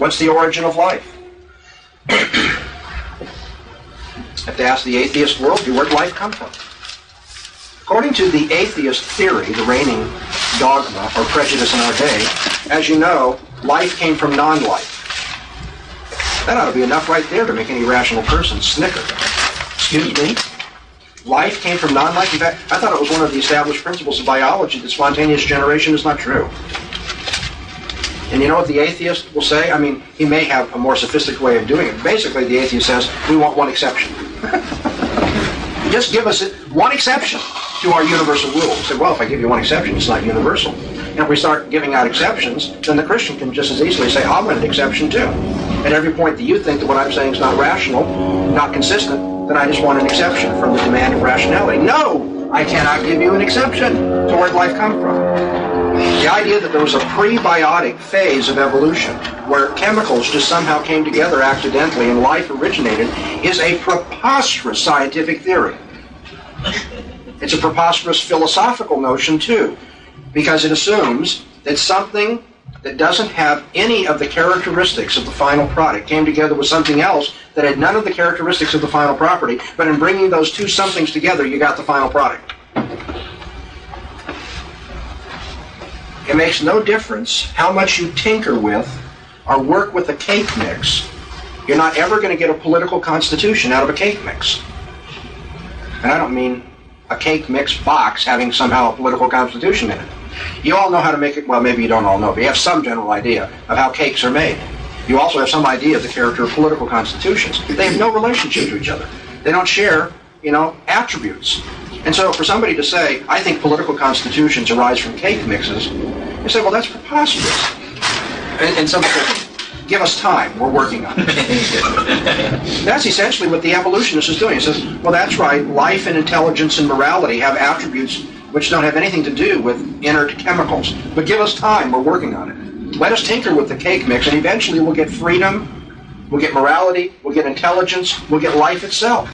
What's the origin of life? Have to ask the atheist worldview, where'd life come from? According to the atheist theory, the reigning dogma or prejudice in our day, as you know, life came from non-life. That ought to be enough right there to make any rational person snicker. Excuse me? Life came from non-life? In fact, I thought it was one of the established principles of biology that spontaneous generation is not true. And you know what the atheist will say? I mean, he may have a more sophisticated way of doing it. Basically, the atheist says, we want one exception. Just give us one exception to our universal rule. Say, well, if I give you one exception, it's not universal. And if we start giving out exceptions, then the Christian can just as easily say, I want an exception too. At every point that you think that what I'm saying is not rational, not consistent, then I just want an exception from the demand of rationality. No, I cannot give you an exception to where life come from. The idea that there was a prebiotic phase of evolution where chemicals just somehow came together accidentally and life originated is a preposterous scientific theory. It's a preposterous philosophical notion too, because it assumes that something that doesn't have any of the characteristics of the final product came together with something else that had none of the characteristics of the final property, but in bringing those two somethings together, you got the final product. It makes no difference how much you tinker with or work with a cake mix. You're not ever going to get a political constitution out of a cake mix. And I don't mean a cake mix box having somehow a political constitution in it. You all know how to make it, well, maybe you don't all know, but you have some general idea of how cakes are made. You also have some idea of the character of political constitutions. They have no relationship to each other. They don't share, attributes. And so for somebody to say, I think political constitutions arise from cake mixes, you say, well, that's preposterous. And somebody says, give us time, we're working on it. That's essentially what the evolutionist is doing. He says, well, that's right, life and intelligence and morality have attributes which don't have anything to do with inert chemicals. But give us time, we're working on it. Let us tinker with the cake mix, and eventually we'll get freedom, we'll get morality, we'll get intelligence, we'll get life itself.